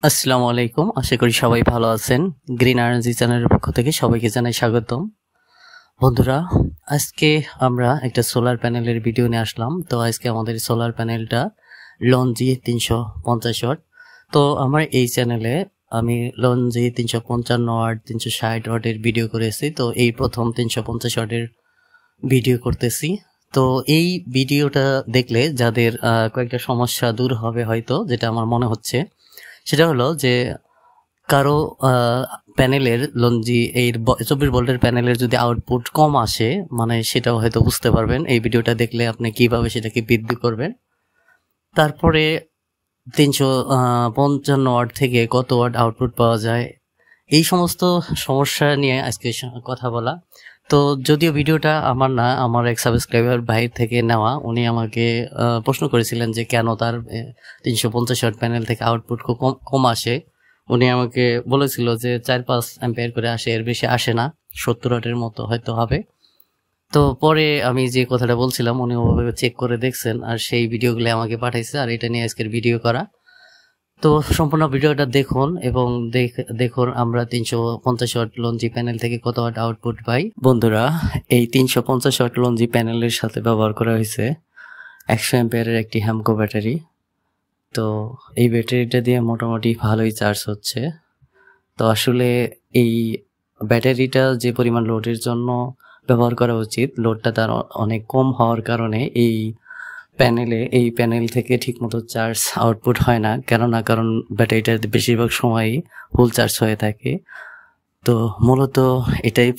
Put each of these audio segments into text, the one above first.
আসসালামু আলাইকুম। আশা করি সবাই ভালো আছেন। গ্রিন এনার্জি চ্যানেলের পক্ষ থেকে সবাইকে জানাই স্বাগতম। বন্ধুরা, আজকে আমরা একটা সোলার প্যানেলের ভিডিও নিয়ে আসলাম। তো আজকে আমাদের সোলার প্যানেলটা লঞ্জি 350 ওয়াট। তো আমার এই চ্যানেলে আমি লঞ্জি 355 ওয়াট 360 ওয়াটের ভিডিও করেছি। তো এই প্রথম 350 ওয়াটের ভিডিও করতেছি। তো এই ভিডিওটা দেখলে যাদের কয়েকটা সমস্যা দূর হবে হয়তো, যেটা আমার মনে হচ্ছে সেটা হলো যে কারো প্যানেলের লঞ্জি এই 24 ভোল্টের প্যানেলের যদি আউটপুট কম আসে, মানে সেটাও হয়তো বুঝতে পারবেন এই ভিডিওটা দেখলে আপনি কিভাবে সেটাকে বৃদ্ধি করবেন। তারপরে 355 ওয়াট থেকে কত ওয়াট আউটপুট পাওয়া যায়, এই সমস্ত সমস্যা নিয়ে আজকে কথা বলা। তো যদিও ভিডিওটা আমার না, আমার এক সাবস্ক্রাইবার ভাই থেকে নেওয়া। উনি আমাকে প্রশ্ন করেছিলেন যে কেন তার 350 ওয়াট প্যানেল থেকে আউটপুট কম আসে। উনি আমাকে বলেছিল যে 4-5 অ্যাম্পিয়ার করে আসে, এর বেশি আসে না, 70 ওয়াটের মতো হয়তো হবে। তো পরে আমি যে কথাটা বলছিলাম উনি ওভাবে চেক করে দেখছেন আর সেই ভিডিওগুলো আমাকে পাঠাইছে, আর এটা নিয়ে আজকের ভিডিও করা। তো সম্পূর্ণ ভিডিওটা দেখুন এবং দেখুন আমরা 350 ওয়াট লঞ্জি প্যানেল থেকে কত ওয়াট আউটপুট পাই। বন্ধুরা, এই 350 ওয়াট লঞ্জি প্যানেলের সাথে ব্যবহার করা হয়েছে 100 অ্যাম্পিয়ারের একটি হ্যামকো ব্যাটারি। তো এই ব্যাটারিটা দিয়ে মোটামুটি ভালোই চার্জ হচ্ছে। তো আসলে এই ব্যাটারিটা যে পরিমাণ লোডের জন্য ব্যবহার করা উচিত, লোডটা তার অনেক কম হওয়ার কারণে এই প্যানেল থেকে ঠিকমতো চার্জ আউটপুট হয় না। কারণ ব্যাটারিটার বেশিরভাগ সময়ই ফুল চার্জ হয়ে থাকে। তো মূলত এটাই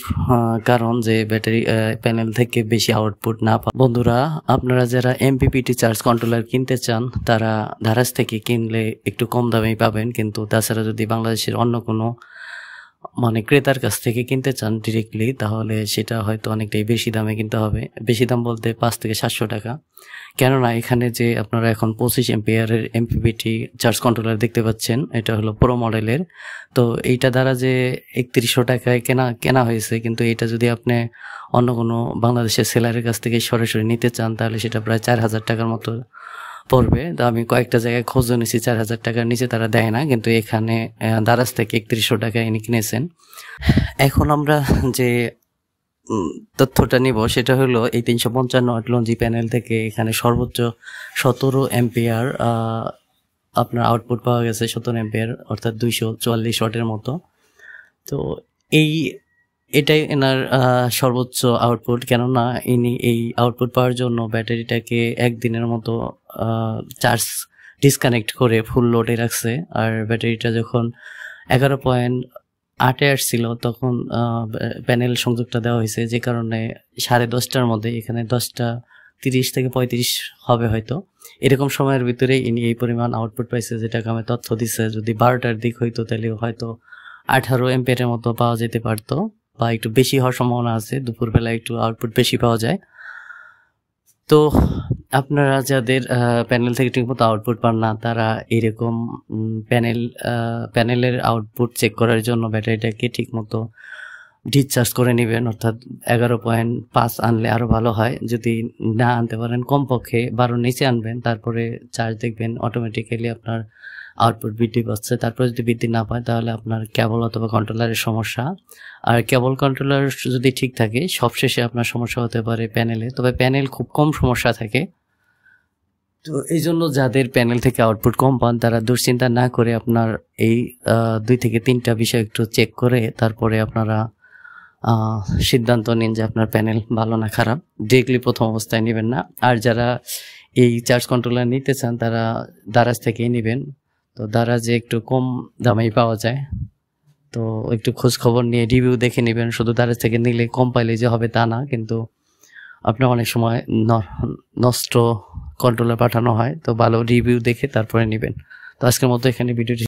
কারণ যে ব্যাটারি প্যানেল থেকে বেশি আউটপুট না পায়। বন্ধুরা, আপনারা যারা এমপিপিটি চার্জ কন্ট্রোলার কিনতে চান তারা ধারাজ থেকে কিনলে একটু কম দামেই পাবেন, কিন্তু তাছাড়া যদি বাংলাদেশের অন্য কোনো ক্রেতার কাছ থেকে কিনতে চান ডিরেক্টলি, তাহলে সেটা হয়তো অনেকটাই বেশি দামে কিনতে হবে। বেশি দাম বলতে 500 থেকে 700 টাকা। কেননা এখানে যে আপনারা এখন 25 এম্পিয়ারের এমপিপিটি চার্জ কন্ট্রোলার দেখতে পাচ্ছেন, এটা হলো প্রো মডেলের। তো এইটা দ্বারা যে 3100 টাকায় কেনা হয়েছে, কিন্তু এটা যদি আপনি অন্য কোনো বাংলাদেশের সেলারের কাছ থেকে সরাসরি নিতে চান তাহলে সেটা প্রায় 4000 টাকার মতো পড়বে। তো আমি কয়েকটা জায়গায় খোঁজ নিয়েছি, 4000 টাকার নিচে তারা দেয় না, কিন্তু এখানে দারাজ থেকে 3100 টাকায় ইনি কিনেছেন। এখন আমরা যে তথ্যটা নিব সেটা হলো এই 355 ওয়াট লঞ্জি প্যানেল থেকে এখানে সর্বোচ্চ 17 অ্যাম্পিয়ার আপনার আউটপুট পাওয়া গেছে। 17 অ্যাম্পিয়ার অর্থাৎ 244 ওয়াটের মতো। তো এটাই এনার সর্বোচ্চ আউটপুট। কেননা ইনি এই আউটপুট পাওয়ার জন্য ব্যাটারিটাকে একদিনের মতো চার্জ ডিসকানেক্ট করে ফুল লোডে রাখছে। আর ব্যাটারিটা যখন 11.8 আসছিল তখন প্যানেল সংযোগটা দেওয়া হয়েছে, যে কারণে 10:30টার মধ্যে, এখানে 10:30 থেকে 35 হবে হয়তো, এরকম সময়ের ভিতরে ইনি এই পরিমাণ আউটপুট পাইছে, যেটাকে আমি তথ্য দিচ্ছে। যদি 12টার দিক হইতো তাহলে হয়তো 18 অ্যাম্পিয়ারের মতো পাওয়া যেতে পারতো, বা একটু বেশি হওয়ার সম্ভাবনা আছে, দুপুরবেলা একটু আউটপুট বেশি পাওয়া যায়। তো আপনারা যাদের প্যানেল থেকে ঠিকমতো আউটপুট পান না, তারা এরকম প্যানেলের আউটপুট চেক করার জন্য ব্যাটারিটাকে ঠিকমতো ডিসচার্জ করে নেবেন, অর্থাৎ 11.5 আনলে আরও ভালো হয়। যদি না আনতে পারেন কমপক্ষে 12 নিচে আনবেন, তারপরে চার্জ দেখবেন অটোমেটিক্যালি আপনার আউটপুট বৃদ্ধি পাচ্ছে। তারপরে যদি বৃদ্ধি না পায় তাহলে আপনার কেবল অথবা কন্ট্রোলারের সমস্যা। আর কেবল কন্ট্রোলার যদি ঠিক থাকে, সবশেষে আপনার সমস্যা হতে পারে প্যানেলে, তবে প্যানেল খুব কম সমস্যা থাকে। তো এই জন্য যাদের প্যানেল থেকে আউটপুট কম পান তারা দুশ্চিন্তা না করে আপনার এই 2 থেকে 3টা বিষয় একটু চেক করে তারপরে আপনারা সিদ্ধান্ত নিন যে আপনার প্যানেল ভালো না খারাপ। ডিরেক্টলি প্রথম অবস্থায় নেবেন না। আর যারা এই চার্জ কন্ট্রোলার নিতে চান তারা দারাজ থেকেই নেবেন। তো দারাজে একটু কম দামেই পাওয়া যায়। তো একটু খোঁজ খবর নিয়ে রিভিউ দেখে নেবেন। শুধু দারাজ থেকে নিলে কম পাইলে যে হবে তা না, কিন্তু আপনার অনেক সময় নষ্ট কন্ট্রোলার পাঠানো হয়। তো ভালো রিভিউ দেখে তারপরে নেবেন। তো আজকের মতো এখানে ভিডিওটি